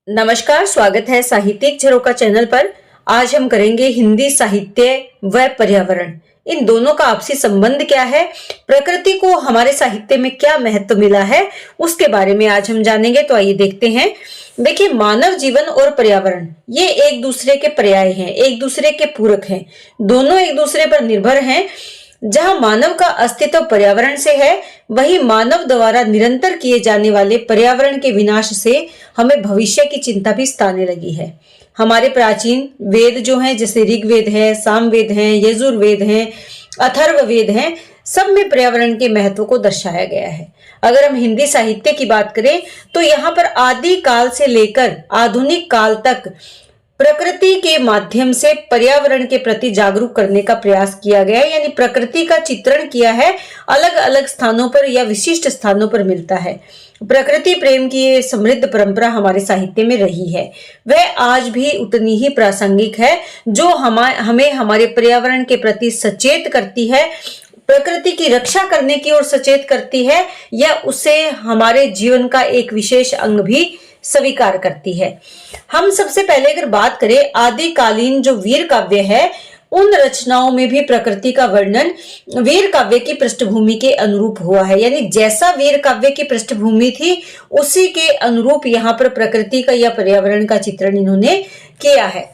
नमस्कार, स्वागत है साहित्यिक झरोका चैनल पर। आज हम करेंगे हिंदी साहित्य व पर्यावरण, इन दोनों का आपसी संबंध क्या है, प्रकृति को हमारे साहित्य में क्या महत्व मिला है, उसके बारे में आज हम जानेंगे। तो आइए देखते हैं। देखिए, मानव जीवन और पर्यावरण ये एक दूसरे के पर्याय हैं, एक दूसरे के पूरक हैं, दोनों एक दूसरे पर निर्भर हैं। जहां मानव का अस्तित्व पर्यावरण से है, वही मानव द्वारा निरंतर किए जाने वाले पर्यावरण के विनाश से हमें भविष्य की चिंता भी सताने लगी है। हमारे प्राचीन वेद जो हैं, जैसे ऋग्वेद है, सामवेद है, यजुर्वेद है, अथर्ववेद है, सब में पर्यावरण के महत्व को दर्शाया गया है। अगर हम हिंदी साहित्य की बात करें तो यहाँ पर आदि काल से लेकर आधुनिक काल तक प्रकृति के माध्यम से पर्यावरण के प्रति जागरूक करने का प्रयास किया गया है, यानी प्रकृति का चित्रण किया है। अलग अलग स्थानों पर या विशिष्ट स्थानों पर मिलता है। प्रकृति प्रेम की ये समृद्ध परंपरा हमारे साहित्य में रही है, वह आज भी उतनी ही प्रासंगिक है, जो हमें हमारे पर्यावरण के प्रति सचेत करती है, प्रकृति की रक्षा करने की ओर सचेत करती है, या उसे हमारे जीवन का एक विशेष अंग भी स्वीकार करती है। हम सबसे पहले अगर बात करें आदिकालीन जो वीर काव्य है, उन रचनाओं में भी प्रकृति का वर्णन वीर काव्य की पृष्ठभूमि के अनुरूप हुआ है, यानी जैसा वीर काव्य की पृष्ठभूमि थी उसी के अनुरूप यहाँ पर प्रकृति का या पर्यावरण का चित्रण इन्होंने किया है।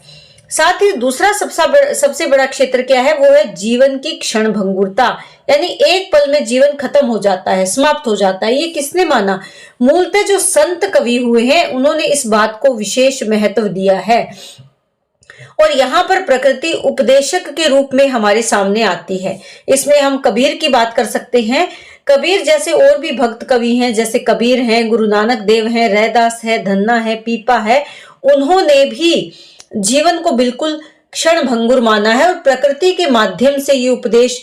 साथ ही दूसरा सबसे बड़ा क्षेत्र क्या है, वो है जीवन की क्षण भंगुरता, यानी एक पल में जीवन खत्म हो जाता है, समाप्त हो जाता है। ये किसने माना? मूलतः जो संत कवि हुए हैं उन्होंने इस बात को विशेष महत्व दिया है, और यहाँ पर प्रकृति उपदेशक के रूप में हमारे सामने आती है। इसमें हम कबीर की बात कर सकते हैं। कबीर जैसे और भी भक्त कवि हैं, जैसे कबीर हैं, गुरु नानक देव हैं, रैदास है, धन्ना है, पीपा है, उन्होंने भी जीवन को बिल्कुल क्षण भंगुर माना है और प्रकृति के माध्यम से ये उपदेश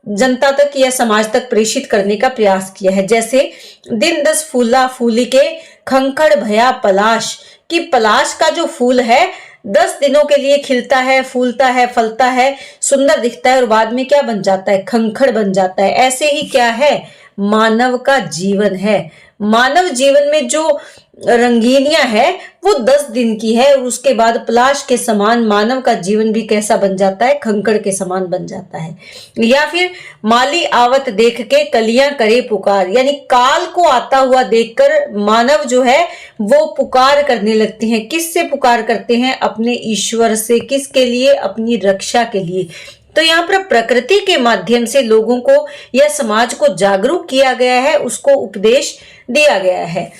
जनता तक या समाज तक प्रेषित करने का प्रयास किया है। जैसे दिन दस फूला फूली के खंखड़ भया पलाश, कि पलाश का जो फूल है 10 दिनों के लिए खिलता है, फूलता है, फलता है, सुंदर दिखता है, और बाद में क्या बन जाता है? खंखड़ बन जाता है। ऐसे ही क्या है? मानव का जीवन है। मानव जीवन में जो रंगीनियां है वो 10 दिन की है, और उसके बाद पलाश के समान मानव का जीवन भी कैसा बन जाता है? खंकड़ के समान बन जाता है। या फिर माली आवत देख के कलियां करे पुकार, यानी काल को आता हुआ देखकर मानव जो है वो पुकार करने लगते हैं। किससे पुकार करते हैं? अपने ईश्वर से। किसके लिए? अपनी रक्षा के लिए। तो यहाँ पर प्रकृति के माध्यम से लोगों को या समाज को जागरूक किया गया है, उसको उपदेश दिया गया है।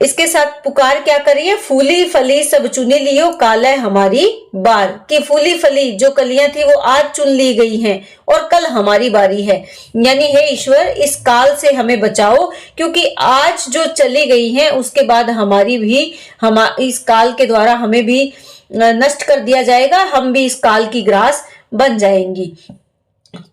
इसके साथ पुकार क्या करिए? फूली फली सब चुनी लियो काले हमारी बार, कि फूली फली जो कलियां थी वो आज चुन ली गई हैं और कल हमारी बारी है। यानी हे ईश्वर, इस काल से हमें बचाओ, क्योंकि आज जो चली गई हैं उसके बाद हमारी भी इस काल के द्वारा हमें भी नष्ट कर दिया जाएगा, हम भी इस काल की ग्रास बन जाएंगी।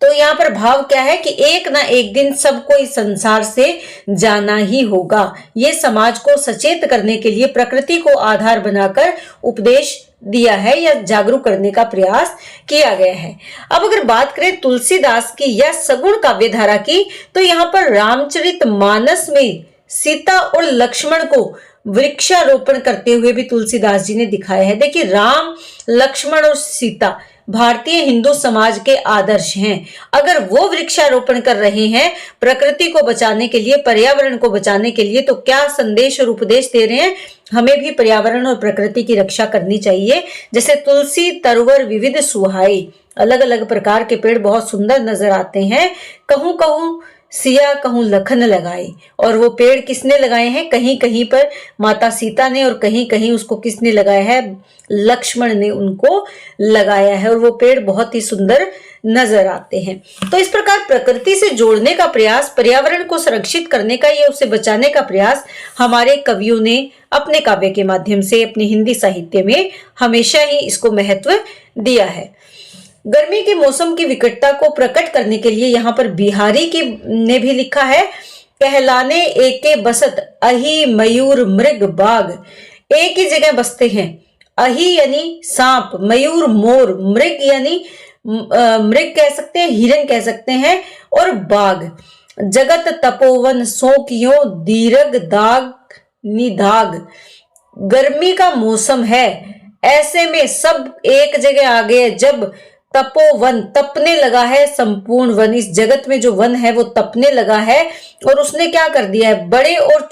तो यहाँ पर भाव क्या है कि एक ना एक दिन सबको इस संसार से जाना ही होगा। ये समाज को सचेत करने के लिए प्रकृति को आधार बनाकर उपदेश दिया है या जागरूक करने का प्रयास किया गया है। अब अगर बात करें तुलसीदास की या सगुण काव्य धारा की, तो यहाँ पर रामचरितमानस में सीता और लक्ष्मण को वृक्षारोपण करते हुए भी तुलसीदास जी ने दिखाया है। देखिए, राम, लक्ष्मण और सीता भारतीय हिंदू समाज के आदर्श हैं। अगर वो वृक्षारोपण कर रहे हैं प्रकृति को बचाने के लिए, पर्यावरण को बचाने के लिए, तो क्या संदेश और उपदेश दे रहे हैं? हमें भी पर्यावरण और प्रकृति की रक्षा करनी चाहिए। जैसे तुलसी तरवर विविध सुहाई, अलग अलग प्रकार के पेड़ बहुत सुंदर नजर आते हैं। कहूं कहूं सिया कहूं लखन लगाए, और वो पेड़ किसने लगाए हैं? कहीं कहीं पर माता सीता ने, और कहीं कहीं उसको किसने लगाया है? लक्ष्मण ने उनको लगाया है, और वो पेड़ बहुत ही सुंदर नजर आते हैं। तो इस प्रकार प्रकृति से जोड़ने का प्रयास, पर्यावरण को संरक्षित करने का या उसे बचाने का प्रयास हमारे कवियों ने अपने काव्य के माध्यम से, अपने हिंदी साहित्य में हमेशा ही इसको महत्व दिया है। गर्मी के मौसम की विकटता को प्रकट करने के लिए यहाँ पर बिहारी ने भी लिखा है, कहलाने एके बसत अहि मयूर मृग बाग, एक ही जगह बसते हैं। अहि यानी सांप, मयूर मोर, मृग यानी मृग कह सकते हैं, हिरन कह सकते हैं, और बाग जगत तपोवन सो कियो दीर्घ दाग निदाग। गर्मी का मौसम है, ऐसे में सब एक जगह आ गए। जब तपोवन, तपने लगा है संपूर्ण वन, इस जगत में जो वन है वो तपने लगा है। और उसने क्या कर दिया है, बड़े और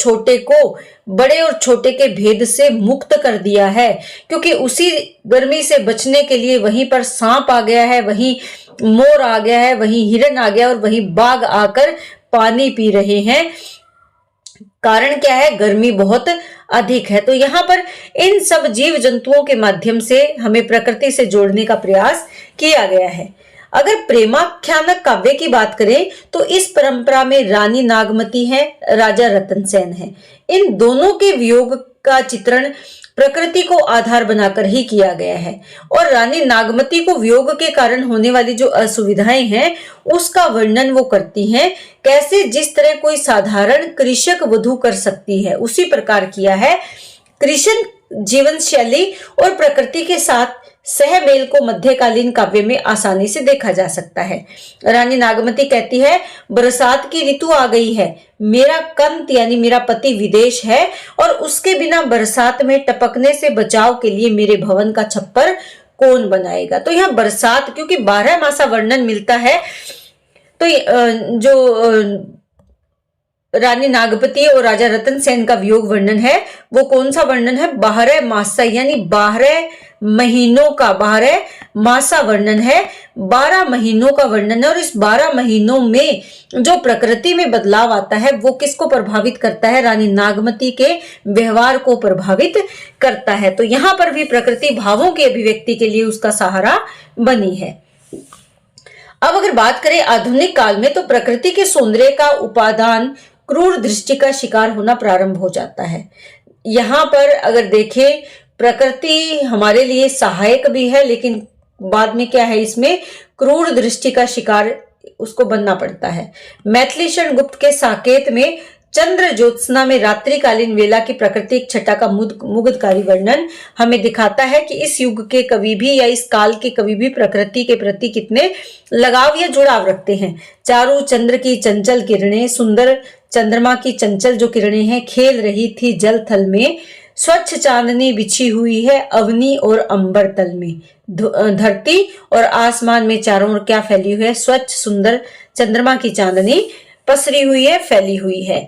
छोटे के भेद से मुक्त कर दिया है। क्योंकि उसी गर्मी से बचने के लिए वहीं पर सांप आ गया है, वहीं मोर आ गया है, वहीं हिरन आ गया और वहीं बाघ आकर पानी पी रहे हैं। कारण क्या है, गर्मी बहुत अधिक है। तो यहाँ पर इन सब जीव जंतुओं के माध्यम से हमें प्रकृति से जोड़ने का प्रयास किया गया है। अगर प्रेमाख्यानक काव्य की बात करें तो इस परंपरा में रानी नागमती है, राजा रतन सेन है। इन दोनों के वियोग का चित्रण प्रकृति को आधार बनाकर ही किया गया है। और रानी नागमती को वियोग के कारण होने वाली जो असुविधाएं हैं उसका वर्णन वो करती हैं। कैसे, जिस तरह कोई साधारण कृषक वधू कर सकती है उसी प्रकार किया है। कृषक जीवन शैली और प्रकृति के साथ सहमेल को मध्यकालीन काव्य में आसानी से देखा जा सकता है। रानी नागमती कहती है, बरसात की ऋतु आ गई है, मेरा कंत यानी मेरा पति विदेश है और उसके बिना बरसात में टपकने से बचाव के लिए मेरे भवन का छप्पर कौन बनाएगा। तो यहाँ बरसात, क्योंकि 12 मासा वर्णन मिलता है, तो जो रानी नागमती और राजा रतन सेन का वियोग वर्णन है वो कौन सा वर्णन है, 12 मासा यानी 12 महीनों का, 12 मासा वर्णन है, 12 महीनों का वर्णन है। और इस 12 महीनों में जो प्रकृति में बदलाव आता है वो किसको प्रभावित करता है, रानी नागमती के व्यवहार को प्रभावित करता है। तो यहाँ पर भी प्रकृति भावों की अभिव्यक्ति के लिए उसका सहारा बनी है। अब अगर बात करें आधुनिक काल में, तो प्रकृति के सौंदर्य का उपादान क्रूर दृष्टि का शिकार होना प्रारंभ हो जाता है। यहाँ पर अगर देखें, प्रकृति हमारे लिए सहायक भी है, लेकिन बाद में क्या है, इसमें क्रूर दृष्टि का शिकार उसको बनना पड़ता है। मैथिली शरण गुप्त के साकेत में चंद्र ज्योत्सना में रात्रिकालीन वेला की प्राकृतिक छटा का मुग्धकारी वर्णन हमें दिखाता है कि इस युग के कवि भी या इस काल के कवि भी प्रकृति के प्रति कितने लगाव या जुड़ाव रखते हैं। चारों चंद्र की चंचल किरणें, सुंदर चंद्रमा की चंचल जो किरणें हैं, खेल रही थी जल थल में। स्वच्छ चांदनी बिछी हुई है अवनी और अंबर तल में। धरती और आसमान में चारों ओर क्या फैली हुई है, स्वच्छ सुंदर चंद्रमा की चांदनी पसरी हुई है, फैली हुई है।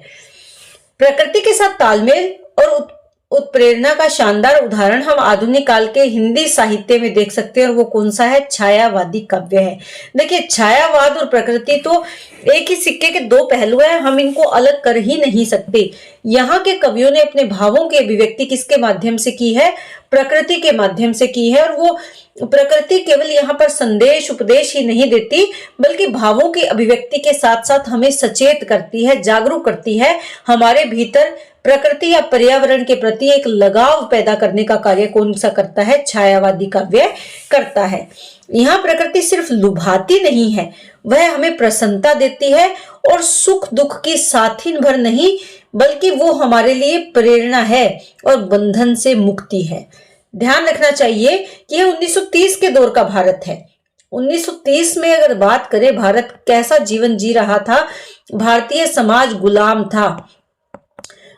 प्रकृति के साथ तालमेल और उत्प्रेरणा का शानदार उदाहरण हम आधुनिक काल के हिंदी साहित्य में देख सकते हैं, और वो कौन सा है, छायावादी काव्य है। देखिए, छायावाद और प्रकृति तो एक ही सिक्के के दो पहलू हैं, हम इनको अलग कर ही नहीं सकते। यहाँ के कवियों ने अपने भावों की अभिव्यक्ति किसके माध्यम से की है, प्रकृति के माध्यम से की है। और वो प्रकृति केवल यहाँ पर संदेश उपदेश ही नहीं देती, बल्कि भावों की अभिव्यक्ति के साथ साथ हमें सचेत करती है, जागरूक करती है। हमारे भीतर प्रकृति या पर्यावरण के प्रति एक लगाव पैदा करने का कार्य कौन सा करता है, छायावादी काव्य करता है। यहाँ प्रकृति सिर्फ लुभाती नहीं है, वह हमें प्रसन्नता देती है और सुख दुख की साथीन भर नहीं, बल्कि वो हमारे लिए प्रेरणा है और बंधन से मुक्ति है। ध्यान रखना चाहिए कि यह 1930 के दौर का भारत है। 1930 में अगर बात करें, भारत कैसा जीवन जी रहा था, भारतीय समाज गुलाम था,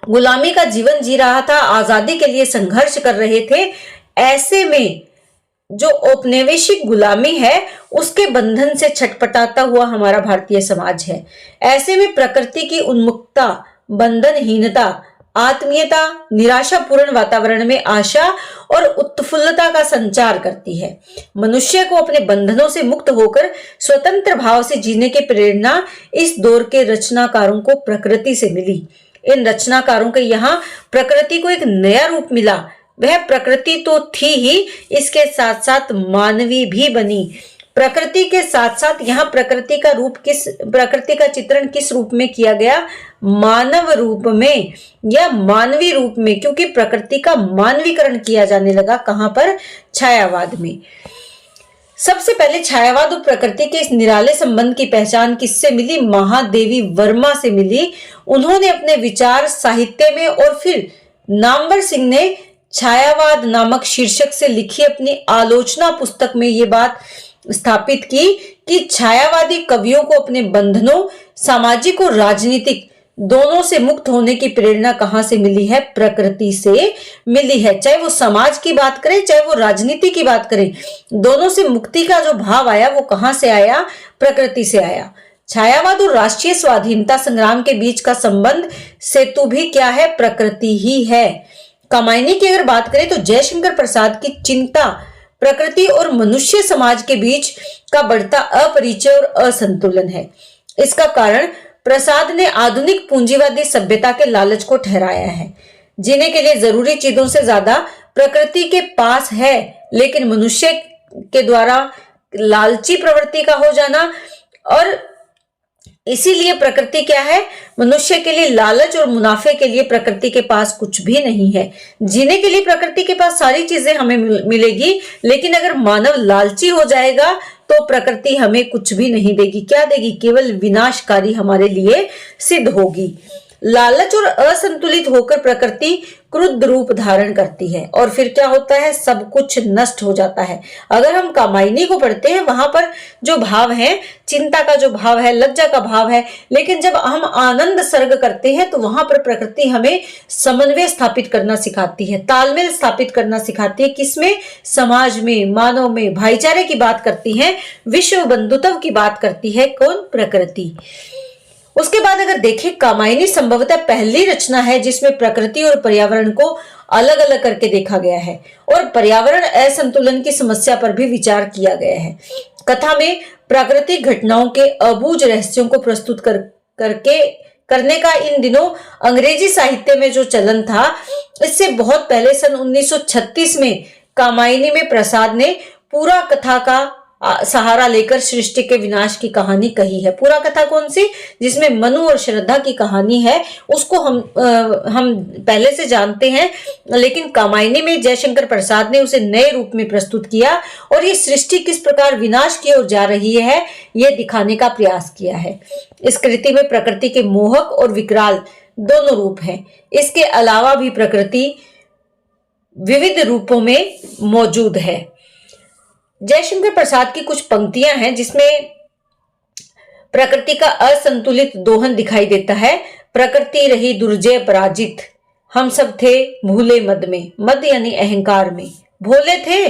गुलामी का जीवन जी रहा था, आजादी के लिए संघर्ष कर रहे थे। ऐसे में जो औपनिवेशिक गुलामी है उसके बंधन से छटपटाता हुआ हमारा भारतीय समाज है। ऐसे में प्रकृति की उन्मुक्तता, बंधनहीनता, आत्मीयता, निराशापूर्ण वातावरण में आशा और उत्फुल्लता का संचार करती है। मनुष्य को अपने बंधनों से मुक्त होकर स्वतंत्र भाव से जीने की प्रेरणा इस दौर के रचनाकारों को प्रकृति से मिली। इन रचनाकारों के यहाँ प्रकृति को एक नया रूप मिला। वह प्रकृति तो थी ही, इसके साथ साथ मानवी भी बनी। प्रकृति के साथ साथ यहाँ प्रकृति का चित्रण किस रूप में किया गया, मानव रूप में या मानवी रूप में, क्योंकि प्रकृति का मानवीकरण किया जाने लगा। कहां पर, छायावाद में। सबसे पहले छायावाद और प्रकृति के इस निराले संबंध की पहचान किससे मिली, महादेवी वर्मा से मिली। उन्होंने अपने विचार साहित्य में और फिर नामवर सिंह ने छायावाद नामक शीर्षक से लिखी अपनी आलोचना पुस्तक में ये बात स्थापित की कि छायावादी कवियों को अपने बंधनों, सामाजिक और राजनीतिक दोनों से मुक्त होने की प्रेरणा कहां से मिली है? प्रकृति से मिली है। चाहे वो समाज की बात करें, चाहे वो राजनीति की बात करें, दोनों से मुक्ति का जो भाव आया वो कहां से आया? प्रकृति से आया। छायावाद और राष्ट्रीय स्वाधीनता संग्राम के बीच का संबंध सेतु भी क्या है? प्रकृति ही है। कामायनी की अगर बात करें तो जयशंकर प्रसाद की चिंता प्रकृति और मनुष्य समाज के बीच का बढ़ता अपरिचय और असंतुलन है। इसका कारण प्रसाद ने आधुनिक पूंजीवादी सभ्यता के लालच को ठहराया है, जीने के लिए जरूरी चीजों से ज्यादा प्रकृति के पास है, लेकिन मनुष्य के द्वारा लालची प्रवृत्ति का हो जाना, और इसीलिए प्रकृति क्या है? मनुष्य के लिए लालच और मुनाफे के लिए प्रकृति के पास कुछ भी नहीं है। जीने के लिए प्रकृति के पास सारी चीजें हमें मिलेगी, लेकिन अगर मानव लालची हो जाएगा तो प्रकृति हमें कुछ भी नहीं देगी। क्या देगी? केवल विनाशकारी हमारे लिए सिद्ध होगी। लालच और असंतुलित होकर प्रकृति क्रुद्ध रूप धारण करती है और फिर क्या होता है? सब कुछ नष्ट हो जाता है। अगर हम कामायनी को पढ़ते हैं, वहां पर जो भाव है, चिंता का जो भाव है, लज्जा का भाव है, लेकिन जब हम आनंद सर्ग करते हैं तो वहां पर प्रकृति हमें समन्वय स्थापित करना सिखाती है, तालमेल स्थापित करना सिखाती है। किसमें? समाज में, मानव में, भाईचारे की बात करती है, विश्व बंधुत्व की बात करती है। कौन? प्रकृति। उसके बाद अगर देखें, कामायनी संभवतः पहली रचना है जिसमें प्रकृति और पर्यावरण को अलग अलग करके देखा गया है और पर्यावरण असंतुलन की समस्या पर भी विचार किया गया है। कथा में प्राकृतिक घटनाओं के अबूझ रहस्यों को प्रस्तुत करने का इन दिनों अंग्रेजी साहित्य में जो चलन था, इससे बहुत पहले सन 1936 में कामायनी में प्रसाद ने पूरा कथा का सहारा लेकर सृष्टि के विनाश की कहानी कही है। पूरा कथा कौन सी? जिसमें मनु और श्रद्धा की कहानी है, उसको हम पहले से जानते हैं, लेकिन कामायनी में जयशंकर प्रसाद ने उसे नए रूप में प्रस्तुत किया और ये सृष्टि किस प्रकार विनाश की ओर जा रही है, ये दिखाने का प्रयास किया है। इस कृति में प्रकृति के मोहक और विकराल दोनों रूप हैं। इसके अलावा भी प्रकृति विविध रूपों में मौजूद है। जयशंकर प्रसाद की कुछ पंक्तियां हैं जिसमें प्रकृति का असंतुलित दोहन दिखाई देता है। प्रकृति रही दुर्जय पराजित, हम सब थे भूले मद में। मद यानी अहंकार में। भोले थे,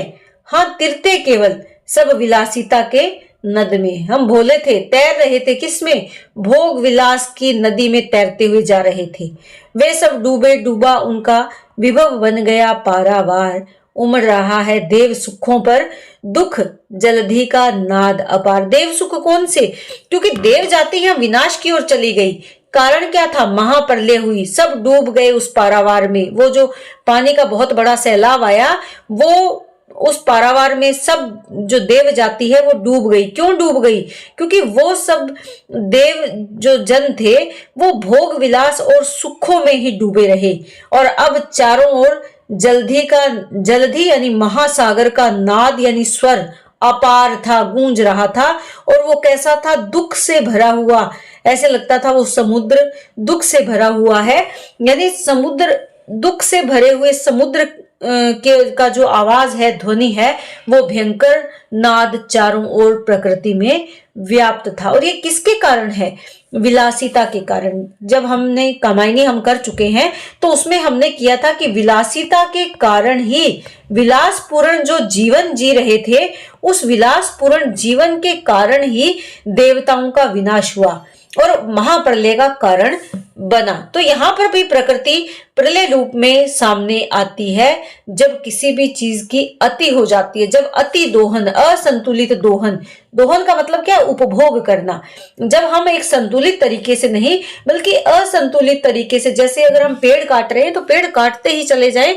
हाँ तिरते केवल सब विलासिता के नद में। हम भोले थे, तैर रहे थे किसमें? भोग विलास की नदी में तैरते हुए जा रहे थे। वे सब डूबे डूबा उनका विभव बन गया पारावार। उमड़ रहा है देव सुखों पर दुख जलधि का नाद अपार। देव सुख कौन से? क्योंकि देव जाति यहाँ विनाश की ओर चली गई। कारण क्या था? महाप्रलय हुई, सब डूब गए उस पारावार में। वो जो पानी का बहुत बड़ा सैलाब आया, वो उस पारावार में सब जो देव जाति है वो डूब गई। क्यों डूब गई? क्योंकि वो सब देव जो जन थे वो भोग विलास और सुखों में ही डूबे रहे, और अब चारों ओर जलधि यानी महासागर का नाद यानी स्वर अपार था, गूंज रहा था। और वो कैसा था? दुख से भरा हुआ। ऐसे लगता था वो समुद्र दुख से भरा हुआ है, यानी समुद्र दुख से भरे हुए समुद्र का जो आवाज है, ध्वनि है, वो भयंकर नाद चारों ओर प्रकृति में व्याप्त था। और ये किसके कारण है? विलासिता के कारण। जब हमने कामायनी हम कर चुके हैं तो उसमें हमने किया था कि विलासिता के कारण ही, विलासपूर्ण जो जीवन जी रहे थे, उस विलासपूर्ण जीवन के कारण ही देवताओं का विनाश हुआ और महाप्रलय का कारण बना। तो यहाँ पर भी प्रकृति प्रलय रूप में सामने आती है जब किसी भी चीज की अति हो जाती है, जब अति दोहन, असंतुलित दोहन। दोहन का मतलब क्या है? उपभोग करना। जब हम एक संतुलित तरीके से नहीं बल्कि असंतुलित तरीके से, जैसे अगर हम पेड़ काट रहे हैं तो पेड़ काटते ही चले जाएं,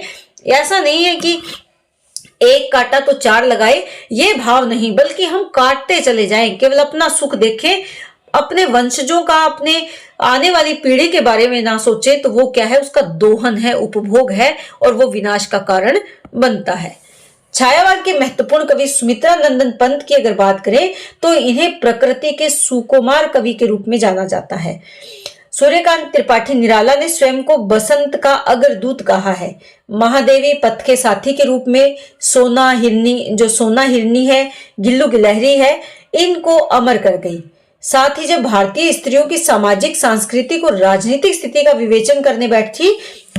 ऐसा नहीं है कि एक काटा तो चार लगाए, ये भाव नहीं, बल्कि हम काटते चले जाएं, केवल अपना सुख देखें, अपने वंशजों का, अपने आने वाली पीढ़ी के बारे में ना सोचे। तो वो क्या है? उसका दोहन है, उपभोग है, और वो विनाश का कारण बनता है। छायावाद के महत्वपूर्ण कवि सुमित्रा नंदन पंत की अगर बात करें तो इन्हें प्रकृति के सुकुमार कवि के रूप में जाना जाता है। सूर्यकांत त्रिपाठी निराला ने स्वयं को बसंत का अग्रदूत कहा है। महादेवी पथ के साथी के रूप में सोना हिरनी है, गिल्लू गिलहरी है, इनको अमर कर गई। साथ ही जब भारतीय स्त्रियों की सामाजिक, सांस्कृतिक और राजनीतिक स्थिति का विवेचन करने बैठी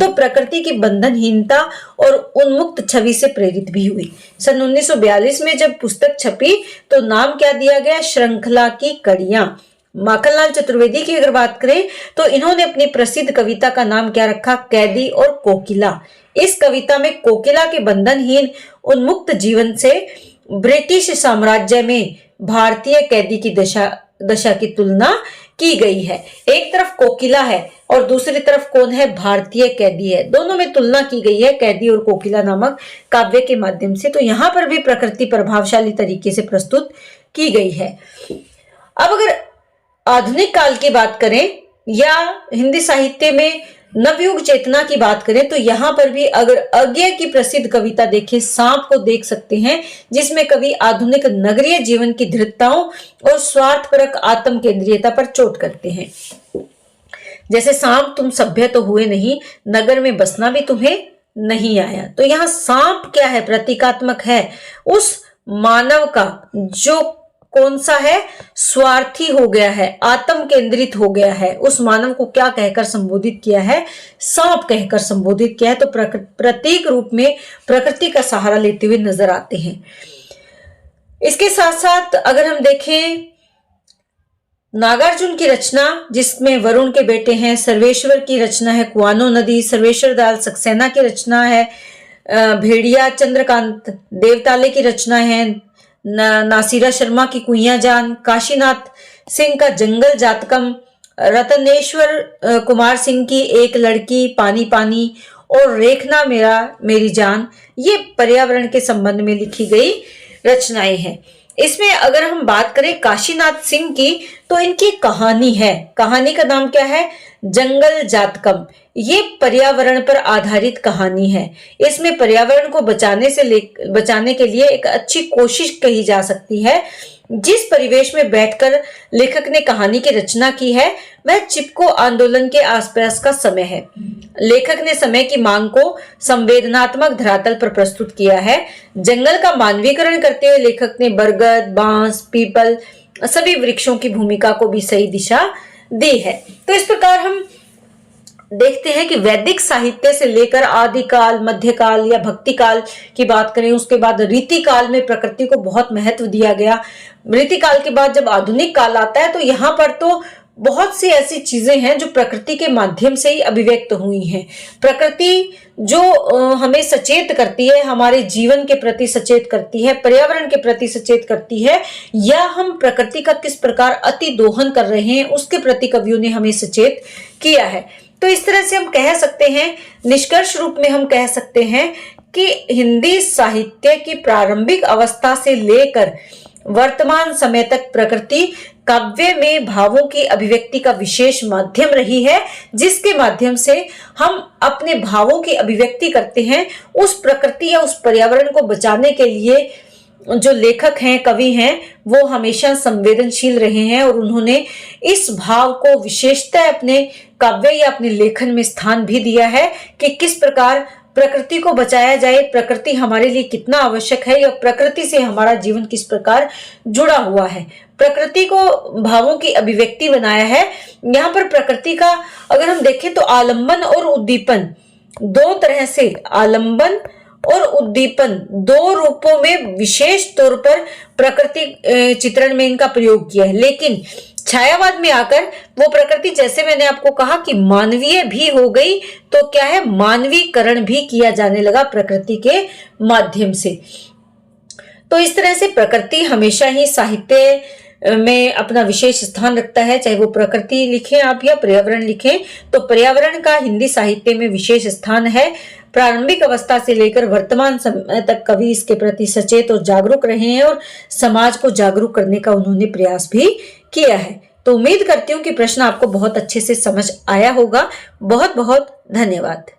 तो प्रकृति की बंधनहीनता और उन्मुक्त छवि से प्रेरित भी हुई। सन 1942 में जब पुस्तक छपी तो नाम क्या दिया गया? श्रृंखला की कड़ियां। माखनलाल चतुर्वेदी की अगर बात करें तो इन्होंने अपनी प्रसिद्ध कविता का नाम क्या रखा? कैदी और कोकिला। इस कविता में कोकिला के बंधनहीन उन्मुक्त जीवन से ब्रिटिश साम्राज्य में भारतीय कैदी की दशा की तुलना की गई है। एक तरफ कोकिला है और दूसरी तरफ कौन है? भारतीय कैदी है। दोनों में तुलना की गई है कैदी और कोकिला नामक काव्य के माध्यम से। तो यहाँ पर भी प्रकृति प्रभावशाली तरीके से प्रस्तुत की गई है। अब अगर आधुनिक काल की बात करें या हिंदी साहित्य में नवयुग चेतना की बात करें तो यहाँ पर भी अगर अज्ञे की प्रसिद्ध कविता देखें, सांप को देख सकते हैं, जिसमें कवि आधुनिक नगरीय जीवन की दृढ़ताओं और स्वार्थपरक आत्म केंद्रीयता पर चोट करते हैं। जैसे सांप तुम सभ्य तो हुए नहीं, नगर में बसना भी तुम्हें नहीं आया। तो यहाँ सांप क्या है? प्रतीकात्मक है उस मानव का जो कौन सा है? स्वार्थी हो गया है, आत्म केंद्रित हो गया है। उस मानव को क्या कहकर संबोधित किया है? सांप कहकर संबोधित किया है। तो प्रतीक रूप में प्रकृति का सहारा लेते हुए नजर आते हैं। इसके साथ साथ अगर हम देखें नागार्जुन की रचना, जिसमें वरुण के बेटे हैं, सर्वेश्वर की रचना है कुआनो नदी, सर्वेश्वर दयाल सक्सेना की रचना है भेड़िया, चंद्रकांत देवताले की रचना है नासिरा शर्मा की कुइयां जान, काशीनाथ सिंह का जंगल जातकम, रतनेश्वर कुमार सिंह की एक लड़की, पानी पानी और रेखना मेरी जान, ये पर्यावरण के संबंध में लिखी गई रचनाएं हैं। इसमें अगर हम बात करें काशीनाथ सिंह की तो इनकी कहानी है, कहानी का नाम क्या है? जंगल जातकम। ये पर्यावरण पर आधारित कहानी है। इसमें पर्यावरण को बचाने के लिए एक अच्छी कोशिश कही जा सकती है। जिस परिवेश में बैठकर लेखक ने कहानी की रचना की है वह चिपको आंदोलन के आसपास का समय है। लेखक ने समय की मांग को संवेदनात्मक धरातल पर प्रस्तुत किया है। जंगल का मानवीकरण करते हुए लेखक ने बरगद, बांस, पीपल सभी वृक्षों की भूमिका को भी सही दिशा दी है। तो इस प्रकार हम देखते हैं कि वैदिक साहित्य से लेकर आदिकाल, मध्यकाल या भक्ति काल की बात करें, उसके बाद रीतिकाल में प्रकृति को बहुत महत्व दिया गया। रीतिकाल के बाद जब आधुनिक काल आता है तो यहाँ पर तो बहुत सी ऐसी चीजें हैं जो प्रकृति के माध्यम से ही अभिव्यक्त हुई हैं। प्रकृति जो हमें सचेत करती है, हमारे जीवन के प्रति सचेत करती है, पर्यावरण के प्रति सचेत करती है, या हम प्रकृति का किस प्रकार अति दोहन कर रहे हैं उसके प्रति कवियों ने हमें सचेत किया है। तो इस तरह से हम कह सकते हैं, निष्कर्ष रूप में हम कह सकते हैं कि हिंदी साहित्य की प्रारंभिक अवस्था से लेकर वर्तमान समय तक प्रकृति काव्य में भावों की अभिव्यक्ति का विशेष माध्यम रही है, जिसके माध्यम से हम अपने भावों की अभिव्यक्ति करते हैं। उस प्रकृति या उस पर्यावरण को बचाने के लिए जो लेखक हैं, कवि हैं, वो हमेशा संवेदनशील रहे हैं और उन्होंने इस भाव को विशेषतः अपने काव्य या अपने लेखन में स्थान भी दिया है कि किस प्रकार प्रकृति को बचाया जाए, प्रकृति हमारे लिए कितना आवश्यक है या प्रकृति से हमारा जीवन किस प्रकार जुड़ा हुआ है। प्रकृति को भावों की अभिव्यक्ति बनाया है। यहाँ पर प्रकृति का अगर हम देखें तो आलंबन और उद्दीपन दो तरह से, आलंबन और उद्दीपन दो रूपों में विशेष तौर पर प्रकृति चित्रण में इनका प्रयोग किया है। लेकिन छायावाद में आकर वो प्रकृति, जैसे मैंने आपको कहा कि मानवीय भी हो गई, तो क्या है, मानवीकरण भी किया जाने लगा प्रकृति के माध्यम से। तो इस तरह से प्रकृति हमेशा ही साहित्य में अपना विशेष स्थान रखता है। चाहे वो प्रकृति लिखें आप या पर्यावरण लिखें, तो पर्यावरण का हिंदी साहित्य में विशेष स्थान है। प्रारंभिक अवस्था से लेकर वर्तमान समय तक कवि इसके प्रति सचेत और जागरूक रहे हैं और समाज को जागरूक करने का उन्होंने प्रयास भी किया है। तो उम्मीद करती हूँ कि प्रश्न आपको बहुत अच्छे से समझ आया होगा। बहुत बहुत धन्यवाद।